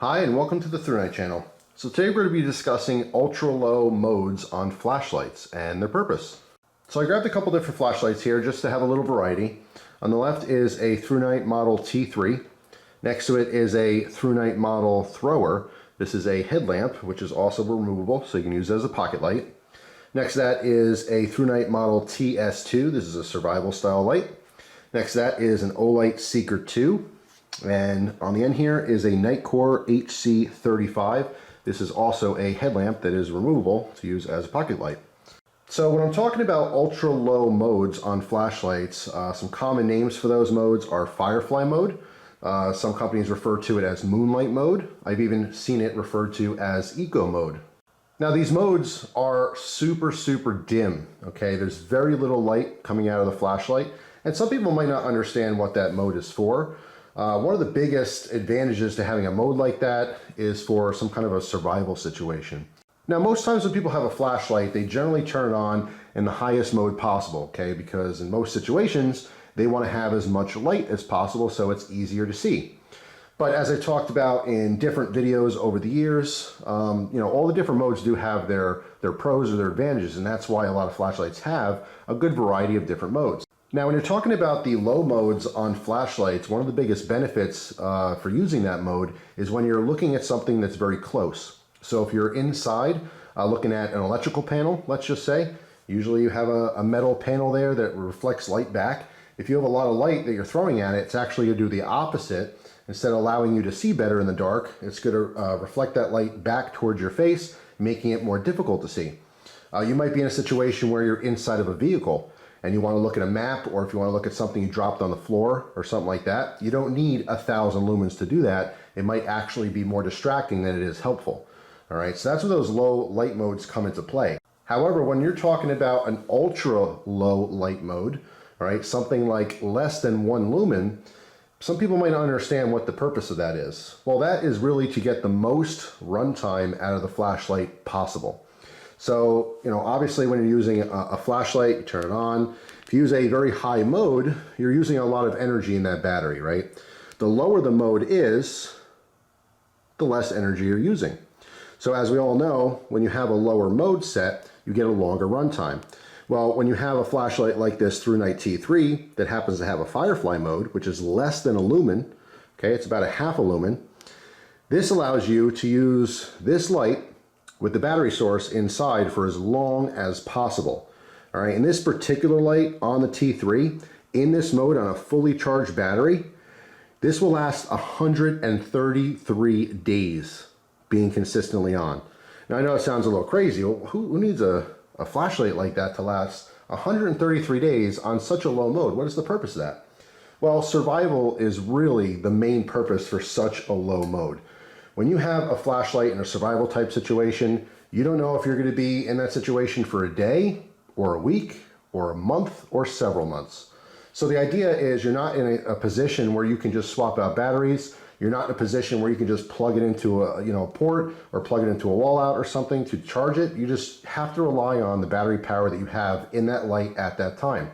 Hi and welcome to the Thrunite channel. So today we're going to be discussing ultra low modes on flashlights and their purpose. So I grabbed a couple different flashlights here just to have a little variety. On the left is a Thrunite model T3. Next to it is a Thrunite model Thrower. This is a headlamp which is also removable so you can use it as a pocket light. Next to that is a Thrunite model TS2. This is a survival style light. Next to that is an Olight Seeker 2. And on the end here is a Nitecore HC35. This is also a headlamp that is removable to use as a pocket light. So when I'm talking about ultra low modes on flashlights, some common names for those modes are Firefly mode. Some companies refer to it as Moonlight mode. I've even seen it referred to as Eco mode. Now these modes are super dim, okay? There's very little light coming out of the flashlight, and some people might not understand what that mode is for. One of the biggest advantages to having a mode like that is for some kind of a survival situation. Now most times when people have a flashlight, they generally turn it on in the highest mode possible, okay? Because in most situations, they want to have as much light as possible so it's easier to see. But as I talked about in different videos over the years, all the different modes do have their pros or their advantages, and that's why a lot of flashlights have a good variety of different modes. Now, when you're talking about the low modes on flashlights, one of the biggest benefits for using that mode is when you're looking at something that's very close. So if you're inside looking at an electrical panel, let's just say, usually you have a metal panel there that reflects light back. If you have a lot of light that you're throwing at it, it's actually going to do the opposite. Instead of allowing you to see better in the dark, it's going to reflect that light back towards your face, making it more difficult to see. You might be in a situation where you're inside of a vehicle and you want to look at a map, or if you want to look at something you dropped on the floor or something like that. You don't need 1,000 lumens to do that. It might actually be more distracting than it is helpful. All right, so that's where those low light modes come into play. However, when you're talking about an ultra low light mode, all right, something like less than 1 lumen, some people might not understand what the purpose of that is. Well, that is really to get the most runtime out of the flashlight possible. So, obviously when you're using a flashlight, you turn it on. If you use a very high mode, you're using a lot of energy in that battery, right? The lower the mode is, the less energy you're using. So as we all know, when you have a lower mode set, you get a longer runtime. Well, when you have a flashlight like this Thrunite T3 that happens to have a Firefly mode, which is less than a lumen, okay, it's about a half a lumen, this allows you to use this light with the battery source inside for as long as possible. All right, and this particular light on the T3, in this mode on a fully charged battery, this will last 133 days being consistently on. Now I know it sounds a little crazy. Well, who needs a flashlight like that to last 133 days on such a low mode? What is the purpose of that? Well, survival is really the main purpose for such a low mode. When you have a flashlight in a survival type situation, you don't know if you're going to be in that situation for a day or a week or a month or several months. So the idea is you're not in a position where you can just swap out batteries. You're not in a position where you can just plug it into a port or plug it into a wall out or something to charge it. You just have to rely on the battery power that you have in that light at that time.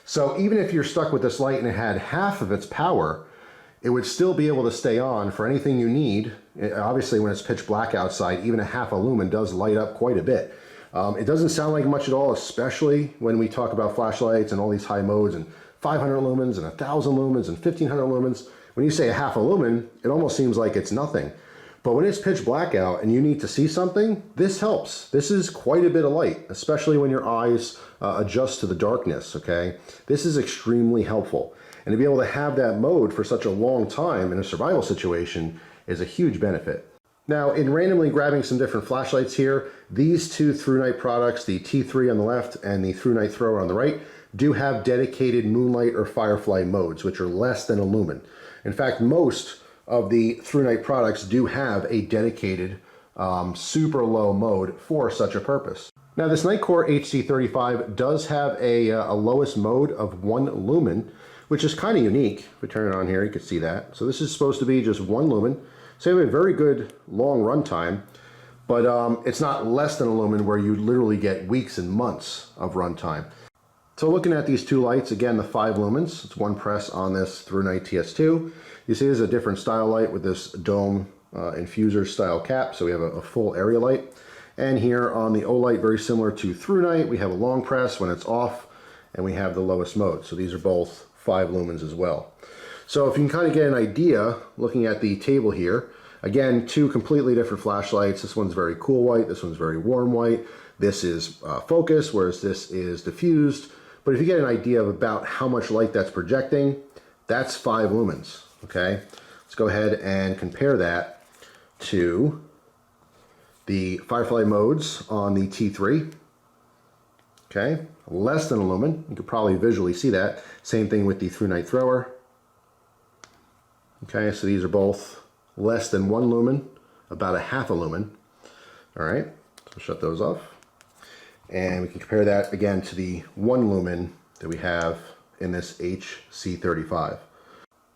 So even if you're stuck with this light and it had half of its power, it would still be able to stay on for anything you need. Obviously, when it's pitch black outside, even a half a lumen does light up quite a bit. It doesn't sound like much at all, especially when we talk about flashlights and all these high modes and 500 lumens and 1,000 lumens and 1,500 lumens. When you say a half a lumen, it almost seems like it's nothing. But when it's pitch black out and you need to see something, this helps. This is quite a bit of light, especially when your eyes adjust to the darkness, okay? This is extremely helpful. And to be able to have that mode for such a long time in a survival situation is a huge benefit. Now, in randomly grabbing some different flashlights here, these two Thrunite products, the T3 on the left and the Thrunite Thrower on the right, do have dedicated Moonlight or Firefly modes, which are less than a lumen. In fact, most of the Thrunite products do have a dedicated super low mode for such a purpose. Now, this Nitecore HC35 does have a lowest mode of 1 lumen, which is kind of unique. If we turn it on here, you can see that. So this is supposed to be just 1 lumen. So you have a very good long runtime, but it's not less than a lumen where you literally get weeks and months of runtime. So looking at these two lights, again, the 5 lumens, it's one press on this Thrunite TS2. You see there's a different style light with this dome infuser style cap, so we have a full area light. And here on the Olight, very similar to Thrunite, we have a long press when it's off, and we have the lowest mode. So these are both 5 lumens as well. So if you can kind of get an idea, looking at the table here, again, 2 completely different flashlights. This one's very cool white, this one's very warm white. This is focused, whereas this is diffused. But if you get an idea of about how much light that's projecting, that's 5 lumens, okay? Let's go ahead and compare that to the Firefly modes on the T3, okay? Less than a lumen, you could probably visually see that. Same thing with the Thrunite Thrower. Okay, so these are both less than 1 lumen, about a half a lumen. All right, so shut those off. And we can compare that again to the 1 lumen that we have in this HC35.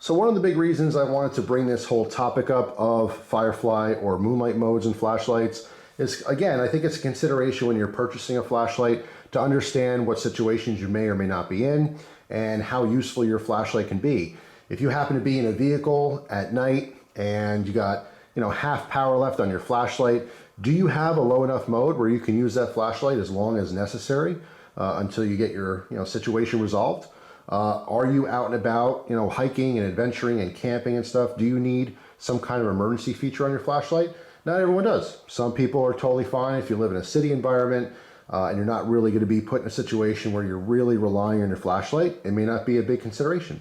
So one of the big reasons I wanted to bring this whole topic up of Firefly or Moonlight modes and flashlights is, again, I think it's a consideration when you're purchasing a flashlight to understand what situations you may or may not be in and how useful your flashlight can be. If you happen to be in a vehicle at night and you got, half power left on your flashlight, do you have a low enough mode where you can use that flashlight as long as necessary until you get your situation resolved? Are you out and about, hiking and adventuring and camping and stuff? Do you need some kind of emergency feature on your flashlight? Not everyone does. Some people are totally fine if you live in a city environment and you're not really going to be put in a situation where you're really relying on your flashlight. It may not be a big consideration.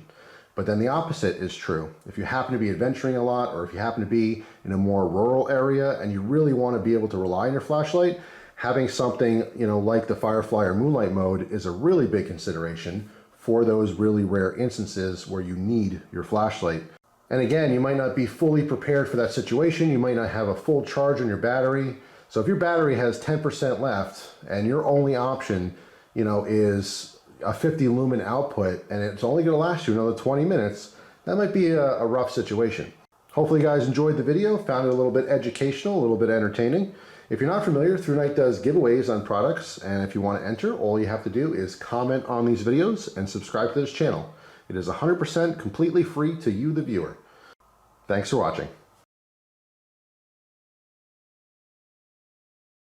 But then the opposite is true. If you happen to be adventuring a lot, or if you happen to be in a more rural area and you really want to be able to rely on your flashlight, having something, like the Firefly or Moonlight mode is a really big consideration for those really rare instances where you need your flashlight. And again, you might not be fully prepared for that situation. You might not have a full charge on your battery. So if your battery has 10% left and your only option, is a 50 lumen output and it's only going to last you another 20 minutes, that might be a rough situation. Hopefully you guys enjoyed the video, found it a little bit educational, a little bit entertaining. If you're not familiar, Thrunite does giveaways on products, and if you want to enter, all you have to do is comment on these videos and subscribe to this channel. It is 100% completely free to you, the viewer. Thanks for watching.